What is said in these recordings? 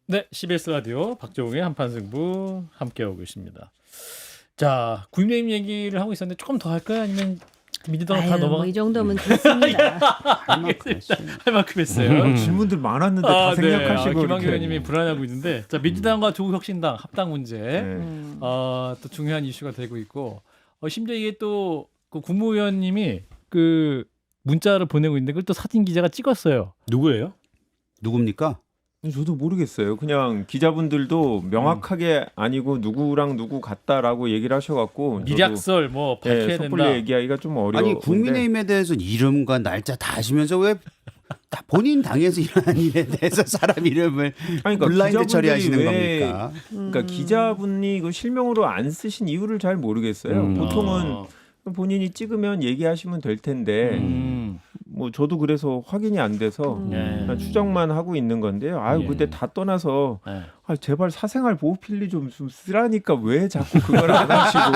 네, CBS 라디오 박정우의 한판승부 함께하고 계십니다. 자, 국민의힘 얘기를 하고 있었는데 조금 더 할까요? 아니면 민주당 다 넘어가? 뭐이 정도면 됐습니다. 할 만큼 했어요. 질문들 많았는데 다 생략하시고 김한규 이렇게. 의원님이 불안해하고 있는데, 자, 민주당과 조국혁신당 합당 문제, 네. 또 중요한 이슈가 되고 있고, 심지어 이게 또 그 국무위원님이 그 문자를 보내고 있는데 그걸 또 사진 기자가 찍었어요. 누구예요? 누굽니까? 저도 모르겠어요. 그냥 기자분들도 명확하게 아니고 누구랑 누구 같다라고 얘기를 하셔갖고 미략설 뭐 밝혀야 된다. 섣불리 얘기하기가 좀 어려워. 아니 국민의힘에 대해서 이름과 날짜 다 아시면서 왜 다 본인 당에서 일어난 일에 대해서 사람 이름을 그러니까 블라인드 기자분들이 처리하시는 왜- 겁니까? 그러니까 기자분이 그 실명으로 안 쓰신 이유를 잘 모르겠어요. 보통은 본인이 찍으면 얘기하시면 될 텐데 뭐 저도 그래서 확인이 안 돼서 그냥 추정만 하고 있는 건데요. 아유 근데 다 떠나서 제발 사생활 보호 필리 좀 쓰라니까 왜 자꾸 그걸 안 하시고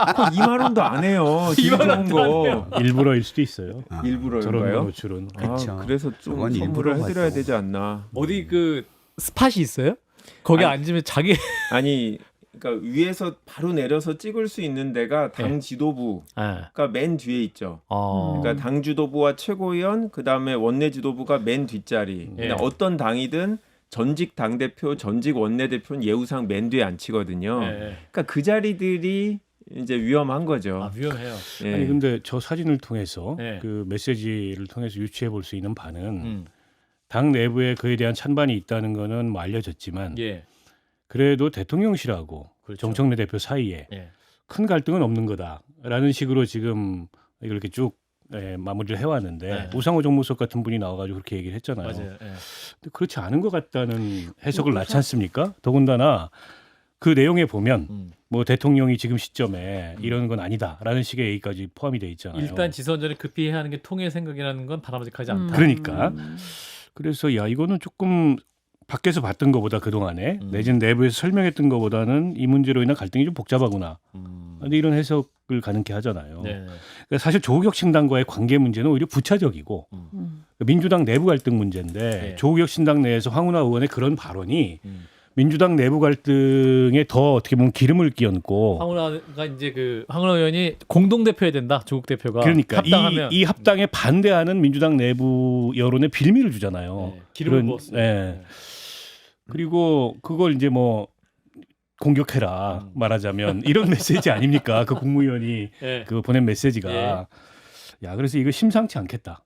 그거 2만 원도 안 해요. 질 좋은 거 일부러일 수도 있어요. 저런 일부러인가요? 노출은. 그쵸. 그래서 좀 그건 선물을 일부러 해드려야 하죠. 되지 않나. 어디 그 스팟이 있어요? 거기 아니, 앉으면 자기 아니 그러니까 위에서 바로 내려서 찍을 수 있는 데가 당 지도부가 맨 뒤에 있죠. 그러니까 당 지도부와 최고위원 그다음에 원내 지도부가 맨 뒷자리. 그러니까 어떤 당이든 전직 당 대표, 전직 원내 대표는 예우상 맨 뒤에 앉히거든요. 그러니까 그 자리들이 이제 위험한 거죠. 위험해요. 예. 아니 근데 저 사진을 통해서 네. 그 메시지를 통해서 유추해 볼 수 있는 바는 당 내부에 그에 대한 찬반이 있다는 거는 뭐 알려졌지만 예. 그래도 대통령실하고 그렇죠. 정청래 대표 사이에 예. 큰 갈등은 없는 거다라는 식으로 지금 이렇게 쭉 마무리를 해왔는데 네. 우상호 정무수석 같은 분이 나와가지고 그렇게 얘기를 했잖아요. 맞아요. 예. 근데 그렇지 않은 것 같다는 해석을 낳지 않습니까? 더군다나 그 내용에 보면 뭐 대통령이 지금 시점에 이런 건 아니다라는 식의 얘기까지 포함이 돼 있잖아요. 일단 지선전에 급히 해야 하는 게 통일 생각이라는 건 바람직하지 않다. 그러니까 그래서 야 이거는 조금 밖에서 봤던 것보다 그동안에 내지는 내부에서 설명했던 것보다는 이 문제로 인한 갈등이 좀 복잡하구나. 근데 이런 해석을 가능케 하잖아요. 네. 그러니까 사실 조국혁신당과의 관계 문제는 오히려 부차적이고 민주당 내부 갈등 문제인데 네. 조국혁신당 내에서 황운하 의원의 그런 발언이 민주당 내부 갈등에 더 어떻게 보면 기름을 끼얹고 황운하가 이제 그 황운하 의원이 공동 대표해야 된다. 조국 대표가 그러니까 합당하면 이 합당에 반대하는 민주당 내부 여론에 빌미를 주잖아요. 기름을 부었어요. 예. 그리고 그걸 이제 뭐 공격해라 말하자면 이런 메시지 아닙니까? 그 국무위원이 예. 그 보낸 메시지가 예. 야 그래서 이거 심상치 않겠다.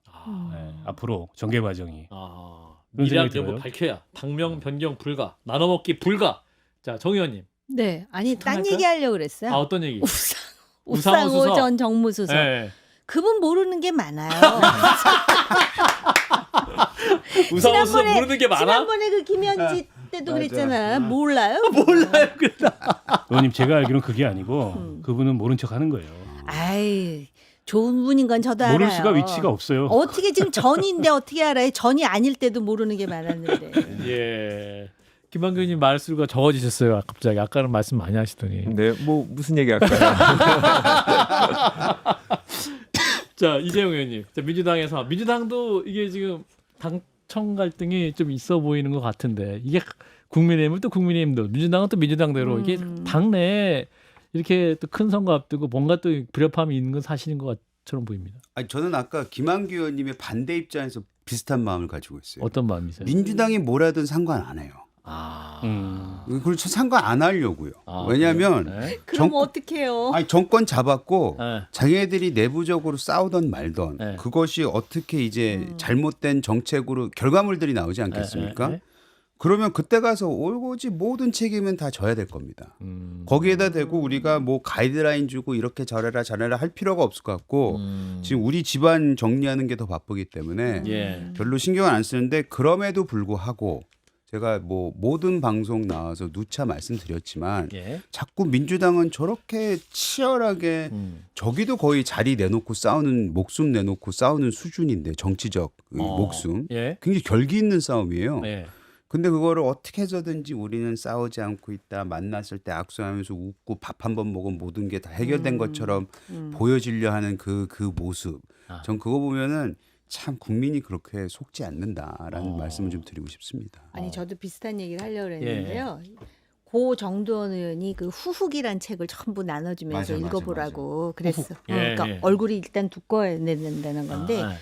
앞으로 전개 과정이 그런 미량 생각이 여부 들어요. 밝혀야 당명 변경 불가 나눠먹기 불가. 자 정 의원님. 네, 아니 딴 할까요? 얘기하려고 그랬어요. 어떤 얘기? 우상호 수석. 전 정무수석. 예. 그분 모르는 게 많아요. 우상호 수석 모르는 게 많아? 지난번에 그 김현지 때도 그랬잖아. 몰라요? 몰라요. 의원님 제가 알기로는 그게 아니고 그분은 모른 척하는 거예요. 아이, 좋은 분인 건 저도 모를 알아요. 수가 위치가 없어요. 어떻게 지금 전인데 어떻게 알아요? 전이 아닐 때도 모르는 게 많았는데. 예. 김한규 의원님 말수가 적어지셨어요. 갑자기 아까는 말씀 많이 하시더니. 네, 뭐 무슨 얘기 할까요? 자 이재용 의원님. 자, 민주당도 이게 지금 당청 갈등이 좀 있어 보이는 것 같은데 이게 국민의힘은 또 국민의힘도 민주당은 또 민주당대로 이게 당내에 이렇게 또 큰 선거 앞두고 뭔가 또 불협화음이 있는 건 사실인 것처럼 보입니다. 아니 저는 아까 김한규 의원님의 반대 입장에서 비슷한 마음을 가지고 있어요. 어떤 마음이세요? 민주당이 뭘 하든 상관 안 해요. 그렇죠. 상관 안 하려고요. 왜냐하면 네. 그럼 정- 어떡해요? 아니 정권 잡았고 네. 자기네들이 내부적으로 싸우던 말던 네. 그것이 어떻게 이제 잘못된 정책으로 결과물들이 나오지 않겠습니까? 네. 그러면 그때 가서 올고지 모든 책임은 다 져야 될 겁니다. 거기에다 대고 우리가 뭐 가이드라인 주고 이렇게 저래라 할 필요가 없을 것 같고 지금 우리 집안 정리하는 게 더 바쁘기 때문에 예. 별로 신경을 안 쓰는데 그럼에도 불구하고 제가 뭐 모든 방송 나와서 누차 말씀드렸지만 예. 자꾸 민주당은 저렇게 치열하게 저기도 거의 자리 내놓고 싸우는 목숨 내놓고 싸우는 수준인데 정치적 그 목숨 예. 굉장히 결기 있는 싸움이에요. 예. 근데 그거를 어떻게 해서든지 우리는 싸우지 않고 있다. 만났을 때 악수하면서 웃고 밥 한 번 먹으면 모든 게 다 해결된 것처럼 보여지려 하는 그 모습. 전 그거 보면은 참 국민이 그렇게 속지 않는다라는 말씀을 좀 드리고 싶습니다. 아니 저도 비슷한 얘기를 하려고 예. 했는데요. 고 정두원 의원이 그 후훅이란 책을 전부 나눠주면서 맞아, 읽어보라고 그랬어. 후훅. 그러니까 예. 얼굴이 일단 두꺼워야 된다는 건데 아,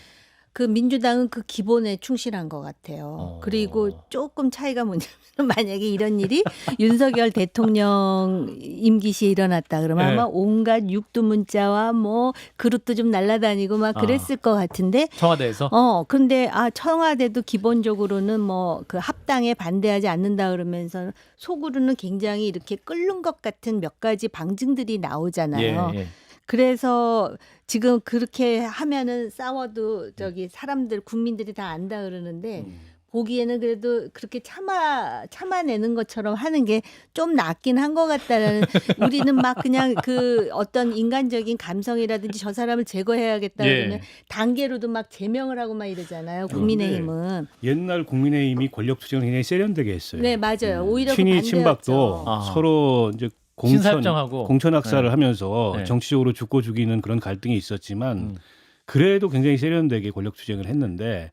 그 민주당은 그 기본에 충실한 것 같아요. 그리고 조금 차이가 뭐냐면 만약에 이런 일이 윤석열 대통령 임기 시에 일어났다 그러면 네. 아마 온갖 육두문자와 뭐 그릇도 좀 날아다니고 막 그랬을 것 같은데 청와대에서 근데 청와대도 기본적으로는 뭐 그 합당에 반대하지 않는다 그러면서 속으로는 굉장히 이렇게 끓는 것 같은 몇 가지 방증들이 나오잖아요. 예. 그래서 지금 그렇게 하면은 싸워도 저기 사람들 국민들이 다 안다 그러는데 보기에는 그래도 그렇게 참아내는 것처럼 하는 게 좀 낫긴 한 것 같다라는 우리는 막 그냥 그 어떤 인간적인 감성이라든지 저 사람을 제거해야겠다 예. 그러면 단계로도 막 제명을 하고 막 이러잖아요. 국민의힘은. 옛날 국민의힘이 권력 투쟁을 굉장히 세련되게 했어요. 네, 맞아요. 오히려 그 친이 반대였죠. 친박도 아. 서로 이제 신사협정하고. 공천 학살을 네. 하면서 네. 정치적으로 죽고 죽이는 그런 갈등이 있었지만 그래도 굉장히 세련되게 권력 투쟁을 했는데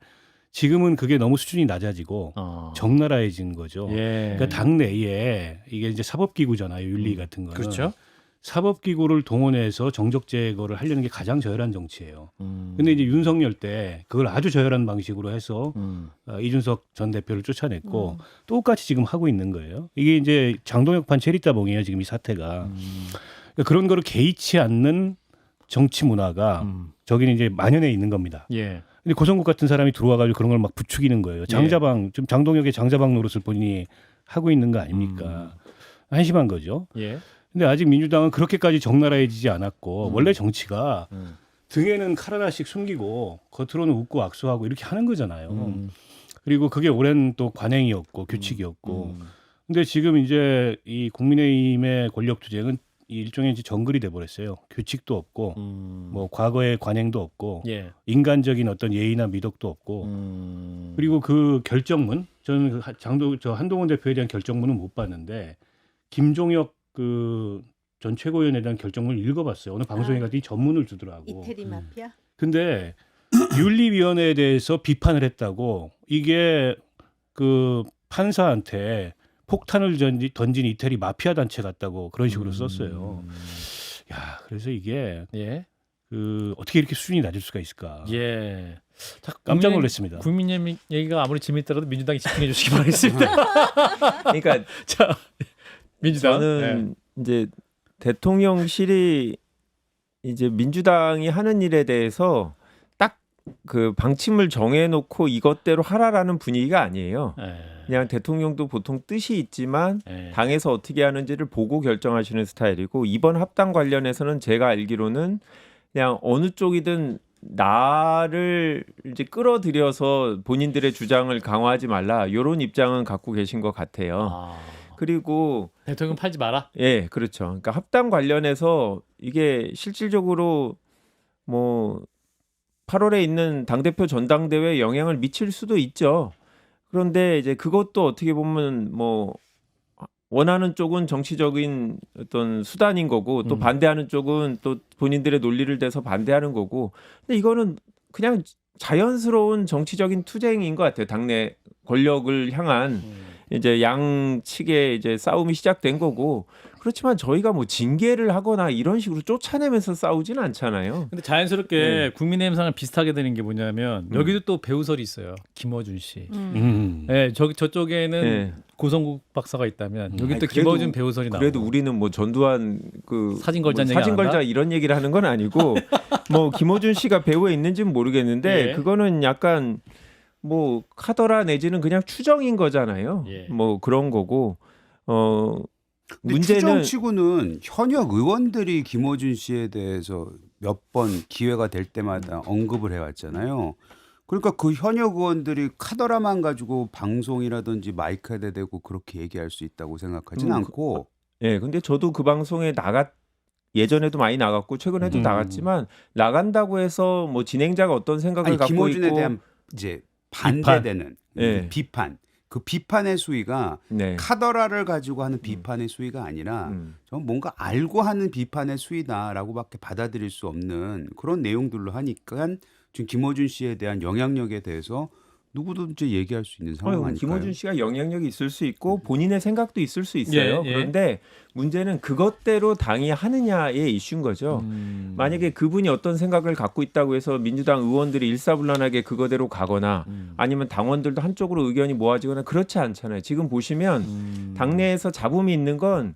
지금은 그게 너무 수준이 낮아지고 적나라해진 거죠. 예. 그러니까 당 내에 이게 이제 사법기구잖아요. 윤리 같은 거는. 그렇죠. 사법기구를 동원해서 정적 제거를 하려는 게 가장 저열한 정치예요. 근데 이제 윤석열 때 그걸 아주 저열한 방식으로 해서 이준석 전 대표를 쫓아냈고 똑같이 지금 하고 있는 거예요. 이게 이제 장동혁판 체리따봉이에요. 지금 이 사태가. 그러니까 그런 거를 개의치 않는 정치 문화가 저기는 이제 만연해 있는 겁니다. 예. 근데 고성국 같은 사람이 들어와가지고 그런 걸 막 부추기는 거예요. 장자방, 지금 장동혁의 장자방 노릇을 본인이 하고 있는 거 아닙니까? 한심한 거죠. 예. 근데 아직 민주당은 그렇게까지 적나라해지지 않았고 원래 정치가 등에는 칼 하나씩 숨기고 겉으로는 웃고 악수하고 이렇게 하는 거잖아요. 그리고 그게 오랜 또 관행이었고 규칙이었고. 근데 지금 이제 이 국민의힘의 권력 투쟁은 이 일종의 이제 정글이 돼버렸어요. 규칙도 없고 뭐 과거의 관행도 없고 예. 인간적인 어떤 예의나 미덕도 없고 그리고 그 결정문 저는 한동훈 대표에 대한 결정문은 못 봤는데 김종혁 그 전 최고위원에 대한 결정문을 읽어봤어요. 어느 방송에 갔더니 전문을 주더라고. 이태리 마피아? 근데 윤리위원회에 대해서 비판을 했다고 이게 그 판사한테 폭탄을 던진 이태리 마피아 단체 같다고 그런 식으로 썼어요. 야, 그래서 이게 예. 그 어떻게 이렇게 수준이 낮을 수가 있을까? 예. 자, 깜짝 놀랐습니다. 국민의힘 얘기가 아무리 재밌더라도 민주당이 집중해 주시기 바라겠습니다. 그러니까 자, 민주당. 저는 이제 대통령실이 이제 민주당이 하는 일에 대해서 딱 그 방침을 정해놓고 이것대로 하라라는 분위기가 아니에요. 예. 그냥 대통령도 보통 뜻이 있지만 예. 당에서 어떻게 하는지를 보고 결정하시는 스타일이고 이번 합당 관련해서는 제가 알기로는 그냥 어느 쪽이든 나를 이제 끌어들여서 본인들의 주장을 강화하지 말라 이런 입장은 갖고 계신 것 같아요. 아, 그리고 대통령 팔지 마라. 예, 그렇죠. 그러니까 합당 관련해서 이게 실질적으로 뭐 8월에 있는 당대표 전당대회에 영향을 미칠 수도 있죠. 그런데 이제 그것도 어떻게 보면 뭐 원하는 쪽은 정치적인 어떤 수단인 거고 또 반대하는 쪽은 또 본인들의 논리를 대서 반대하는 거고. 근데 이거는 그냥 자연스러운 정치적인 투쟁인 것 같아요. 당내 권력을 향한 이제 양측의 이제 싸움이 시작된 거고. 그렇지만 저희가 뭐 징계를 하거나 이런 식으로 쫓아내면서 싸우지는 않잖아요. 근데 자연스럽게 네. 국민의힘상을 비슷하게 되는 게 뭐냐면 여기도 또 배우설이 있어요. 김어준 씨. 네, 저쪽에는 네. 고성국 박사가 있다면 여기 아니, 또 그래도- 김어준 배우설이 나오고. 그래도 우리는 뭐 전두환 그 사진 걸자는 얘기 안 사진 걸자 한다? 이런 얘기를 하는 건 아니고 뭐 김호준 씨가 배우에 있는지는 모르겠는데 예. 그거는 약간 뭐 카더라 내지는 그냥 추정인 거잖아요. 예. 뭐 그런 거고 근데 문제는 추정치고는 현역 의원들이 김어준 씨에 대해서 몇 번 기회가 될 때마다 언급을 해왔잖아요. 그러니까 그 현역 의원들이 카더라만 가지고 방송이라든지 마이크에 대고 그렇게 얘기할 수 있다고 생각하진 않고 예, 근데 저도 그 방송에 예전에도 많이 나갔고 최근에도 나갔지만 나간다고 해서 뭐 진행자가 어떤 생각을 아니, 갖고 김어준에 있고 대한 이제 반대되는 예. 비판 그 비판의 수위가 네. 카더라를 가지고 하는 비판의 수위가 아니라 전 뭔가 알고 하는 비판의 수위다라고밖에 받아들일 수 없는 그런 내용들로 하니까 지금 김어준 씨에 대한 영향력에 대해서 누구든지 얘기할 수 있는 상황 아닐까요? 김어준 씨가 영향력이 있을 수 있고 본인의 생각도 있을 수 있어요. 예, 예. 그런데 문제는 그것대로 당이 하느냐의 이슈인 거죠. 만약에 그분이 어떤 생각을 갖고 있다고 해서 민주당 의원들이 일사불란하게 그거대로 가거나 아니면 당원들도 한쪽으로 의견이 모아지거나 그렇지 않잖아요. 지금 보시면 당내에서 잡음이 있는 건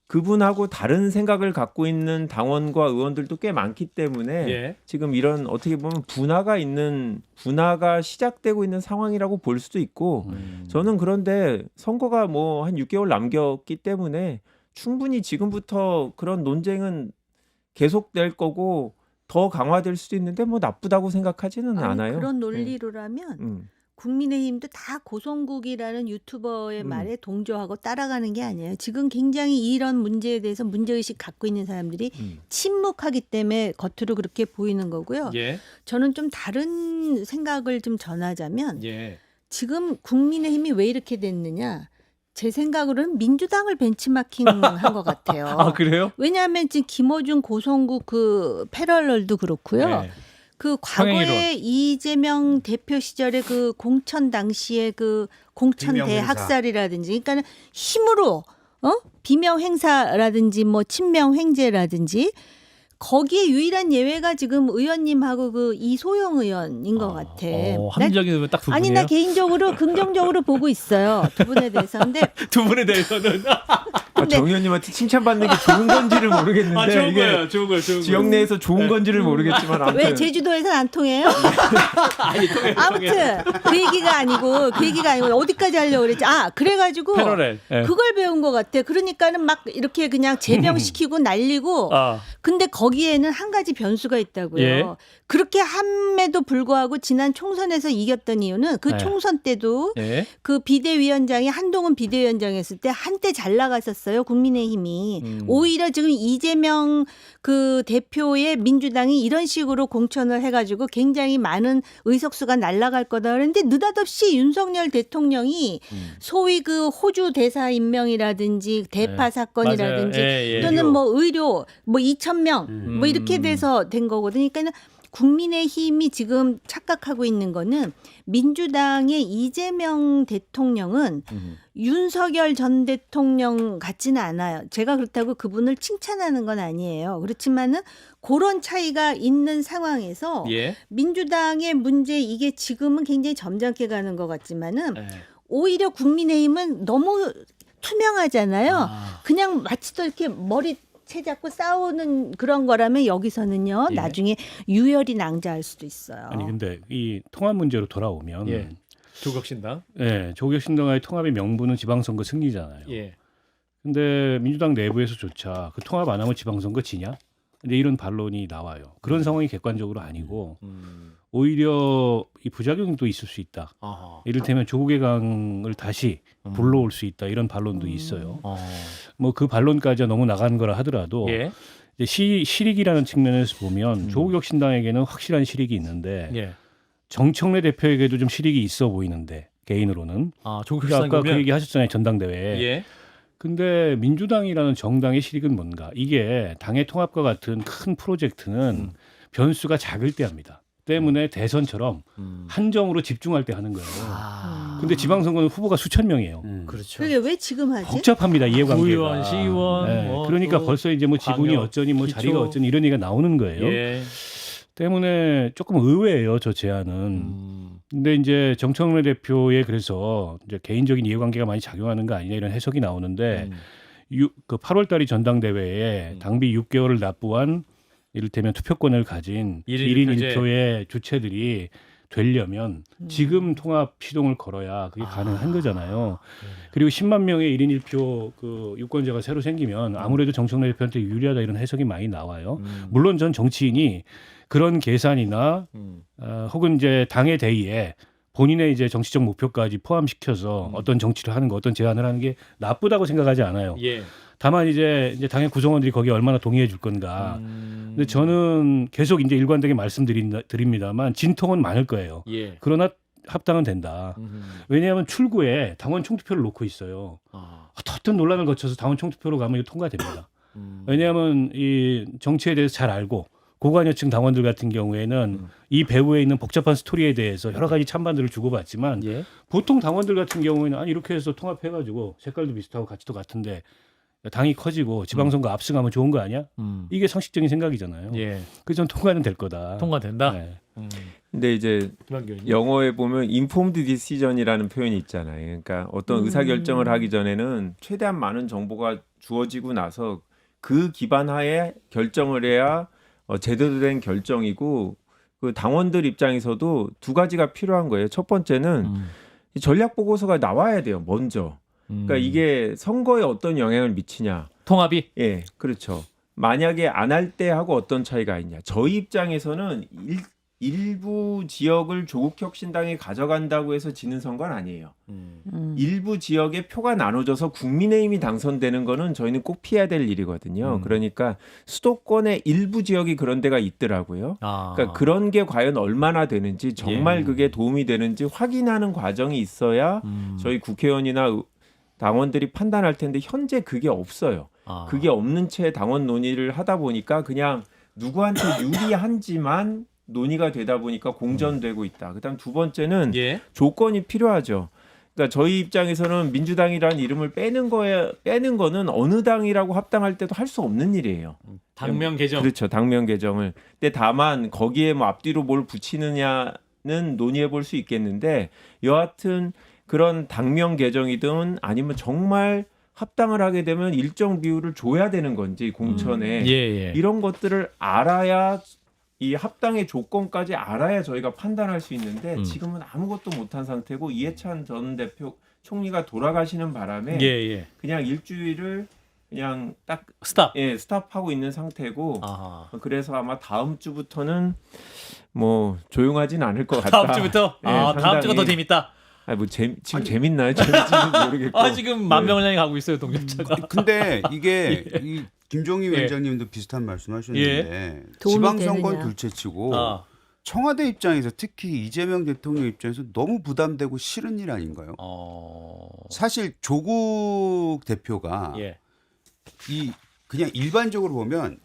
그분하고 다른 생각을 갖고 있는 당원과 의원들도 꽤 많기 때문에 예. 지금 이런 어떻게 보면 분화가 시작되고 있는 상황이라고 볼 수도 있고 저는 그런데 선거가 뭐 한 6개월 남겼기 때문에 충분히 지금부터 그런 논쟁은 계속될 거고 더 강화될 수도 있는데 뭐 나쁘다고 생각하지는 아니, 않아요. 그런 네. 논리로라면 국민의힘도 다 고성국이라는 유튜버의 말에 동조하고 따라가는 게 아니에요. 지금 굉장히 이런 문제에 대해서 문제의식 갖고 있는 사람들이 침묵하기 때문에 겉으로 그렇게 보이는 거고요. 예. 저는 좀 다른 생각을 좀 전하자면 예. 지금 국민의힘이 왜 이렇게 됐느냐. 제 생각으로는 민주당을 벤치마킹한 것 같아요. 아, 그래요? 왜냐하면 지금 김어준 고성국 그 패럴럴도 그렇고요. 네. 그 과거에 평행이론. 이재명 대표 시절에 그 공천 당시에 그 공천 비명 행사. 대학살이라든지, 그러니까 힘으로 비명 행사라든지 뭐 친명 횡재라든지 거기에 유일한 예외가 지금 의원님하고 그 이소영 의원인 것 같아. 합리적인 딱 두 분이에요. 아니 나 개인적으로 긍정적으로 보고 있어요. 두 분에 대해서. 근데 두 분에 대해서는 정 의원님한테 칭찬받는 게 좋은 건지를 모르겠는데 좋은 이게 거예요. 좋은 거예요. 좋은 지역 거예요. 내에서 좋은 건지를 모르겠지만 아무튼 왜 제주도에서는 안 통해요? 아니, 통해요. 아무튼 그 얘기가 아니고 어디까지 하려고 그랬지. 그래가지고 패러렐. 예. 그걸 배운 것 같아. 그러니까는 막 이렇게 그냥 제명시키고 날리고. 아. 근데 거기에는 한 가지 변수가 있다고요. 예. 그렇게 함에도 불구하고 지난 총선에서 이겼던 이유는 그 네. 총선 때도 예. 그 비대위원장이 한동훈 비대위원장이었을 때 한때 잘 나갔었어요. 국민의힘이. 오히려 지금 이재명 그 대표의 민주당이 이런 식으로 공천을 해가지고 굉장히 많은 의석수가 날아갈 거다 그랬는데 느닷없이 윤석열 대통령이 소위 그 호주 대사 임명이라든지 대파 사건이라든지 맞아요. 예, 예. 또는 뭐 의료 뭐 2,000명 뭐 이렇게 돼서 된 거거든요. 그러니까 국민의힘이 지금 착각하고 있는 거는 민주당의 이재명 대통령은 윤석열 전 대통령 같지는 않아요. 제가 그렇다고 그분을 칭찬하는 건 아니에요. 그렇지만은 그런 차이가 있는 상황에서 예. 민주당의 문제 이게 지금은 굉장히 점잖게 가는 것 같지만은 예. 오히려 국민의힘은 너무 투명하잖아요. 그냥 마치 또 이렇게 머리 채 잡고 싸우는 그런 거라면 여기서는요. 예. 나중에 유혈이 낭자할 수도 있어요. 아니 근데 이 통합 문제로 돌아오면 예. 조국신당. 조국신당과의 통합의 명분은 지방선거 승리잖아요. 예. 근데 민주당 내부에서조차 그 통합 안 하면 지방선거 지냐? 근데 이런 반론이 나와요. 그런 상황이 객관적으로 아니고 오히려 이 부작용도 있을 수 있다. 아하. 이를테면 조국의 강을 다시 불러올 수 있다. 이런 반론도 있어요. 뭐 그 반론까지 너무 나간 거라 하더라도 예. 이제 실익이라는 측면에서 보면 조국 혁신당에게는 확실한 실익이 있는데 예. 정청래 대표에게도 좀 실익이 있어 보이는데 개인으로는 조국신당 아까 그 얘기 하셨잖아요. 전당대회에. 예. 근데 민주당이라는 정당의 실익은 뭔가? 이게 당의 통합과 같은 큰 프로젝트는 변수가 작을 때 합니다. 때문에 대선처럼 한정으로 집중할 때 하는 거예요. 근데 지방선거는 후보가 수천 명이에요. 그렇죠. 그게 왜 지금 하지? 복잡합니다. 이해관계가. 구의원, 시의원. 네, 뭐 그러니까 또 벌써 이제 뭐 지분이 광역, 어쩌니 뭐 기초. 자리가 어쩌니 이런 얘기가 나오는 거예요. 예. 때문에 조금 의외예요. 저 제안은. 근데 이제 정청래 대표의 그래서 이제 개인적인 이해관계가 많이 작용하는 거 아니냐 이런 해석이 나오는데 그 8월 달이 전당대회에 당비 6개월을 납부한 이를테면 투표권을 가진 1인 1표의 주체들이 되려면 지금 통합 시동을 걸어야 그게 가능한 거잖아요. 그리고 10만 명의 1인 1표 그 유권자가 새로 생기면 아무래도 정청래 대표한테 유리하다 이런 해석이 많이 나와요. 물론 전 정치인이 그런 계산이나 혹은 이제 당의 대의에 본인의 이제 정치적 목표까지 포함시켜서 어떤 정치를 하는 거, 어떤 제안을 하는 게 나쁘다고 생각하지 않아요. 예. 다만 이제 당의 구성원들이 거기에 얼마나 동의해 줄 건가. 근데 저는 계속 이제 일관되게 말씀드립니다만 진통은 많을 거예요. 예. 그러나 합당은 된다. 왜냐하면 출구에 당원 총투표를 놓고 있어요. 어떤 논란을 거쳐서 당원 총투표로 가면 이거 통과됩니다. 왜냐하면 이 정치에 대해서 잘 알고 고관여층 당원들 같은 경우에는 이 배후에 있는 복잡한 스토리에 대해서 여러 가지 찬반들을 주고받지만 예. 보통 당원들 같은 경우에는 아니 이렇게 해서 통합해가지고 색깔도 비슷하고 가치도 같은데 당이 커지고 지방선거 압승하면 좋은 거 아니야? 이게 상식적인 생각이잖아요. 예. 그래서 전 통과는 될 거다. 통과된다. 네. 근데 이제 김한규 의원님. 영어에 보면 informed decision이라는 표현이 있잖아요. 그러니까 어떤 의사결정을 하기 전에는 최대한 많은 정보가 주어지고 나서 그 기반하에 결정을 해야 제대로 된 결정이고 그 당원들 입장에서도 두 가지가 필요한 거예요. 첫 번째는 이 전략 보고서가 나와야 돼요. 먼저. 그러니까 이게 선거에 어떤 영향을 미치냐. 통합이 예, 그렇죠. 만약에 안 할 때 하고 어떤 차이가 있냐. 저희 입장에서는 일부 지역을 조국혁신당이 가져간다고 해서 지는 선거는 아니에요. 일부 지역에 표가 나눠져서 국민의힘이 당선되는 거는 저희는 꼭 피해야 될 일이거든요. 그러니까 수도권의 일부 지역이 그런 데가 있더라고요. 그러니까 그런 게 과연 얼마나 되는지 정말 그게 도움이 되는지 확인하는 과정이 있어야 저희 국회의원이나 당원들이 판단할 텐데 현재 그게 없어요. 그게 없는 채 당원 논의를 하다 보니까 그냥 누구한테 유리한지만 논의가 되다 보니까 공전되고 있다. 그다음 두 번째는 예. 조건이 필요하죠. 그러니까 저희 입장에서는 민주당이라는 이름을 빼는 거는 어느 당이라고 합당할 때도 할 수 없는 일이에요. 당명 개정. 그렇죠. 당명 개정을. 근데 다만 거기에 뭐 앞뒤로 뭘 붙이느냐는 논의해 볼 수 있겠는데 여하튼 그런 당명 개정이든 아니면 정말 합당을 하게 되면 일정 비율을 줘야 되는 건지 공천에 예. 이런 것들을 알아야 이 합당의 조건까지 알아야 저희가 판단할 수 있는데 지금은 아무것도 못한 상태고 이해찬 전 대표 총리가 돌아가시는 바람에 예. 그냥 일주일을 그냥 딱 스탑. 스탑하고 있는 상태고 아하. 그래서 아마 다음 주부터는 뭐 조용하진 않을 것 같다. 다음 주부터 예, 다음 주가 더 상당히. 재밌다. 뭐 지금 재밌나요? 재밌지는 모르겠고. 지금 만 명을 향해 가고 있어요, 동력차가. 근데 이게 이 김종희 위원장님도 비슷한 말씀하셨는데 도움이 지방선거는 되느냐. 둘째치고 아. 청와대 입장에서 특히 이재명 대통령 입장에서 너무 부담되고 싫은 일 아닌가요? 사실 조국 대표가 예. 이 그냥 일반적으로 보면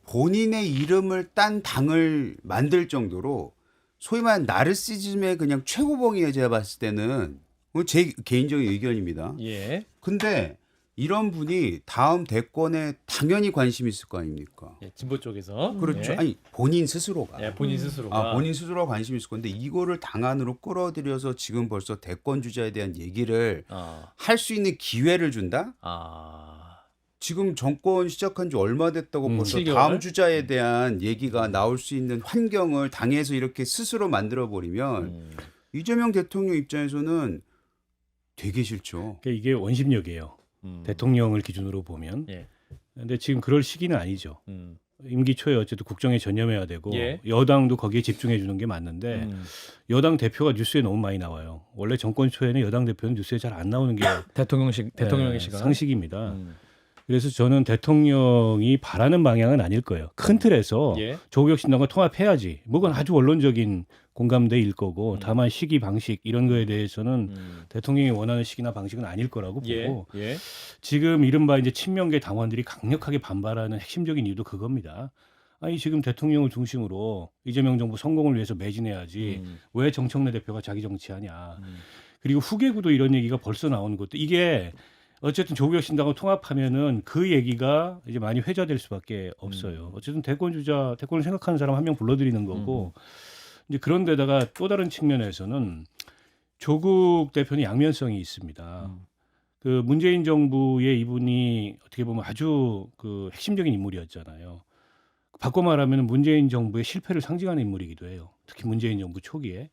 본인의 이름을 딴 당을 만들 정도로 소위 말하는 나르시즘의 그냥 최고봉이에요. 제가 봤을 때는 제 개인적인 의견입니다. 예. 근데 이런 분이 다음 대권에 당연히 관심 있을 거 아닙니까? 예, 진보 쪽에서. 그렇죠. 예. 아니 본인 스스로가. 예, 본인 스스로가. 본인 스스로가 관심 있을 건데 이거를 당 안으로 끌어들여서 지금 벌써 대권 주자에 대한 얘기를 할 수 있는 기회를 준다? 지금 정권 시작한 지 얼마 됐다고 벌써 7개월? 다음 주자에 대한 얘기가 나올 수 있는 환경을 당에서 이렇게 스스로 만들어 버리면 이재명 대통령 입장에서는 되게 싫죠. 그러니까 이게 원심력이에요. 대통령을 기준으로 보면. 예. 근데 지금 그럴 시기는 아니죠. 임기 초에 어쨌든 국정에 전념해야 되고 예. 여당도 거기에 집중해 주는 게 맞는데 여당 대표가 뉴스에 너무 많이 나와요. 원래 정권 초에는 여당 대표는 뉴스에 잘 안 나오는 게 대통령의 시간. 상식입니다. 그래서 저는 대통령이 바라는 방향은 아닐 거예요. 큰 틀에서 예. 조국혁신당과 통합해야지. 뭐건 아주 원론적인 공감대일 거고 다만 시기 방식 이런 거에 대해서는 대통령이 원하는 시기나 방식은 아닐 거라고 보고 예. 지금 이른바 이제 친명계 당원들이 강력하게 반발하는 핵심적인 이유도 그겁니다. 아니 지금 대통령을 중심으로 이재명 정부 성공을 위해서 매진해야지 왜 정청래 대표가 자기 정치하냐. 그리고 후계구도 이런 얘기가 벌써 나오는 것도 이게 어쨌든 조국혁신당과 통합하면은 그 얘기가 이제 많이 회자될 수밖에 없어요. 어쨌든 대권을 생각하는 사람 한 명 불러들이는 거고 이제 그런 데다가 또 다른 측면에서는 조국 대표는 양면성이 있습니다. 그 문재인 정부의 이분이 어떻게 보면 아주 그 핵심적인 인물이었잖아요. 바꿔 말하면 문재인 정부의 실패를 상징하는 인물이기도 해요. 특히 문재인 정부 초기에.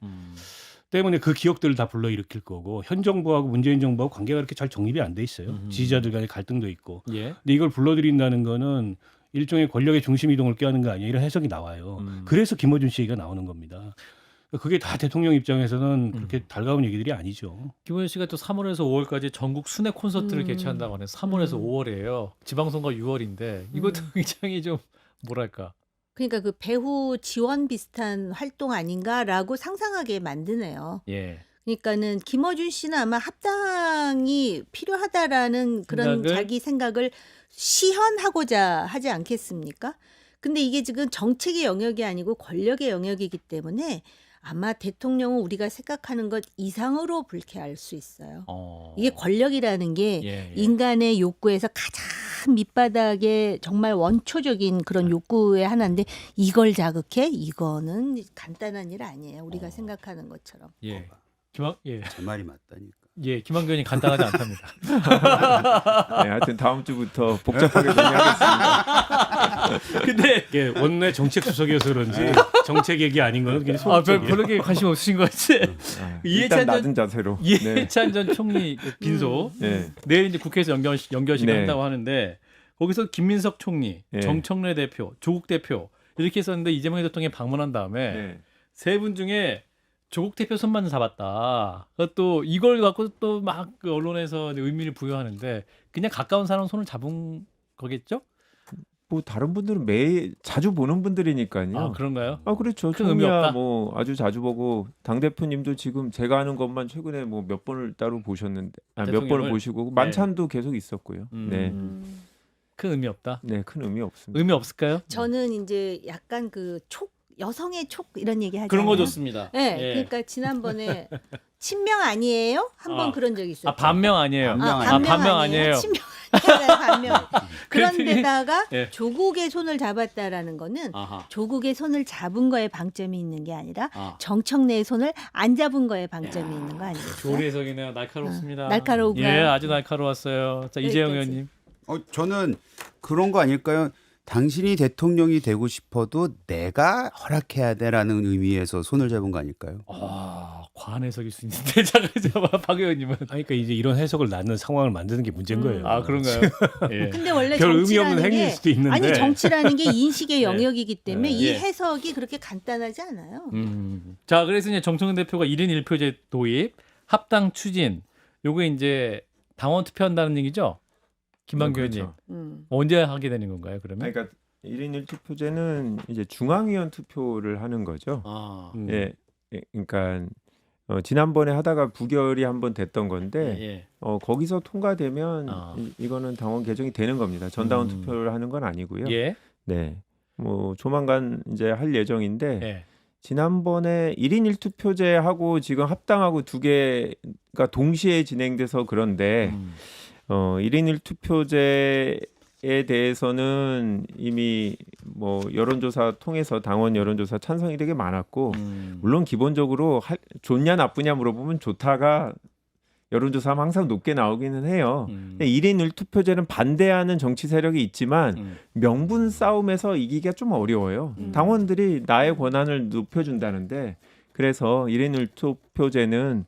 때문에 그 기억들을 다 불러일으킬 거고 현 정부하고 문재인 정부하고 관계가 그렇게 잘 정립이 안 돼 있어요. 지지자들 간의 갈등도 있고. 예. 근데 이걸 불러들인다는 거는 일종의 권력의 중심 이동을 꾀하는 거 아니야 이런 해석이 나와요. 그래서 김어준 씨 얘기가 나오는 겁니다. 그게 다 대통령 입장에서는 그렇게 달가운 얘기들이 아니죠. 김원현 씨가 또 3월에서 5월까지 전국 순회 콘서트를 개최한다고 하네요. 3월에서 5월이에요. 지방선거 6월인데 이것도 굉장히 좀 뭐랄까. 그러니까 그 배후 지원 비슷한 활동 아닌가라고 상상하게 만드네요. 예. 그러니까는 김어준 씨는 아마 합당이 필요하다라는 그런 생각을? 자기 생각을 시현하고자 하지 않겠습니까? 근데 이게 지금 정책의 영역이 아니고 권력의 영역이기 때문에 아마 대통령은 우리가 생각하는 것 이상으로 불쾌할 수 있어요. 이게 권력이라는 게 예. 인간의 욕구에서 가장 밑바닥의 정말 원초적인 그런 욕구의 하나인데 이걸 자극해? 이거는 간단한 일 아니에요. 우리가 생각하는 것처럼. 예. 제 말이 맞다니까. 예, 김한규 의원님 간단하지 않답니다. 네, 하여튼 다음 주부터 복잡하게 정리하겠습니다. 근데 이게 원내 정책 수석이어서 그런지 정책 얘기 아닌 거는 그냥 별로 그렇게 관심 없으신 것 같지? 일단 이해찬 낮은 자세로. 네. 이해찬 전 총리 그 빈소 네. 내일 이제 국회에서 연결식 네. 한다고 하는데 거기서 김민석 총리, 네. 정청래 대표, 조국 대표 이렇게 했었는데 이재명 대통령이 방문한 다음에 네. 세 분 중에 조국 대표 손만 잡았다. 또 이걸 갖고 또 막 그 언론에서 의미를 부여하는데 그냥 가까운 사람 손을 잡은 거겠죠? 뭐 다른 분들은 매일 자주 보는 분들이니까요. 아 그런가요? 그렇죠. 큰 의미 총리야 없다? 뭐 아주 자주 보고 당 대표님도 지금 제가 아는 것만 최근에 뭐 몇 번을 따로 보셨는데 몇 번을 대통령을? 보시고 만찬도 계속 있었고요. 네. 큰 의미 없다. 네, 큰 의미 없습니다. 의미 없을까요? 저는 이제 약간 그 여성의 촉 이런 얘기 하잖아요. 그런 거 좋습니다. 네, 예. 그러니까 지난번에 친명 아니에요? 한 번 그런 적이 있었죠. 반명 아니에요. 반명 아니에요. 친명 아니에요. 반명. 그랬더니- 그런데다가 예. 조국의 손을 잡았다라는 거는 아하. 조국의 손을 잡은 거에 방점이 있는 게 아니라 아. 정청래의 손을 안 잡은 거에 방점이 있는 거 아니겠어요? 좋은 해석이네요. 날카롭습니다. 날카로운가요? 예, 아주 날카로웠어요. 자, 이재영 여기까지. 의원님. 저는 그런 거 아닐까요? 당신이 대통령이 되고 싶어도 내가 허락해야 돼라는 의미에서 손을 잡은 거 아닐까요? 과한 해석일 수 있는데 잠깐만 박 의원님은. 그러니까 이제 이런 해석을 낳는 상황을 만드는 게 문제인 거예요. 아 그런가요? 예. 근데 원래 별 의미 정치라는 없는 행위일 게 수도 있는데. 아니 정치라는 게 인식의 네. 영역이기 때문에 이 예. 해석이 그렇게 간단하지 않아요. 자, 그래서 이제 정청래 대표가 1인 1표제 도입, 합당 추진. 요게 이제 당원 투표한다는 얘기죠? 김만규 의원님. 그렇죠. 언제 하게 되는 건가요, 그러면? 그러니까 1인 1투표제는 이제 중앙위원 투표를 하는 거죠. 아. 예. 그러니까 지난번에 하다가 부결이 한번 됐던 건데 예. 거기서 통과되면 아. 이거는 당원 개정이 되는 겁니다. 전당원 투표를 하는 건 아니고요. 예. 네. 뭐 조만간 이제 할 예정인데 예. 지난번에 1인 1투표제하고 지금 합당하고 두 개가 동시에 진행돼서 그런데 1인 1투표제에 대해서는 이미 뭐 여론조사 통해서 당원 여론조사 찬성이 되게 많았고 물론 기본적으로 좋냐 나쁘냐 물어보면 좋다가 여론조사하면 항상 높게 나오기는 해요. 근데 1인 1투표제는 반대하는 정치 세력이 있지만 명분 싸움에서 이기기가 좀 어려워요. 당원들이 나의 권한을 높여준다는데 그래서 1인 1투표제는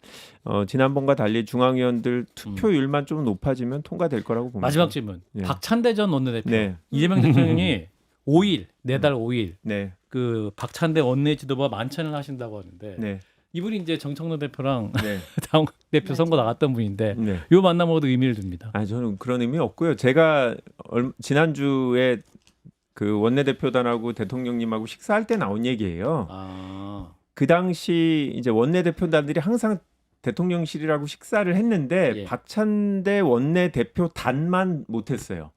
지난번과 달리 중앙위원들 투표율만 좀 높아지면 통과될 거라고 봅니다. 마지막 질문. 예. 박찬대 전 원내대표. 네. 이재명 대통령이 5일, 내달 5일 네. 그 박찬대 원내 지도부와 만찬을 하신다고 하는데 네. 이분이 이제 정청래 대표랑 네. 당 대표 선거 나갔던 분인데 네. 요 만남으로도 의미를 둡니다. 저는 그런 의미 없고요. 제가 지난주에 그 원내대표단하고 대통령님하고 식사할 때 나온 얘기예요. 아. 그 당시 이제 원내대표단들이 항상 대통령실이라고 식사를 했는데 예. 박찬대 원내대표단만 못했어요.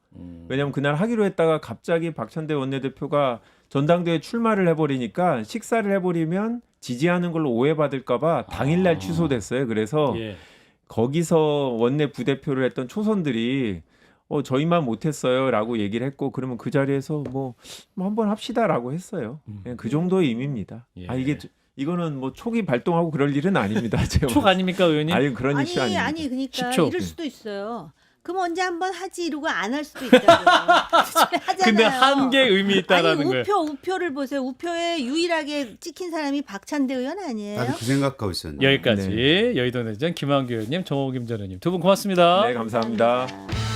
왜냐하면 그날 하기로 했다가 갑자기 박찬대 원내대표가 전당대회 출마를 해버리니까 식사를 해버리면 지지하는 걸로 오해받을까봐 당일날 취소됐어요. 그래서 예. 거기서 원내 부대표를 했던 초선들이 저희만 못했어요라고 얘기를 했고 그러면 그 자리에서 뭐 한번 합시다라고 했어요. 그냥 그 정도의 의미입니다. 예. 이거는 뭐 촉이 발동하고 그럴 일은 아닙니다. 제가 촉 아닙니까 의원님? 아니 그런 이슈 아닙니다. 아니 그러니까 10초. 이럴 수도 있어요. 그럼 언제 한번 하지 이러고 안 할 수도 있다고요. 하잖아요. 근데 한 개 의미 있다라는 아니 거예요. 우표를 보세요. 우표에 유일하게 찍힌 사람이 박찬대 의원 아니에요? 나도 그 생각하고 있었는데. 여기까지 여의도 내전 김한규 의원님, 정호김 전 의원님 두 분 고맙습니다. 네, 감사합니다. 감사합니다.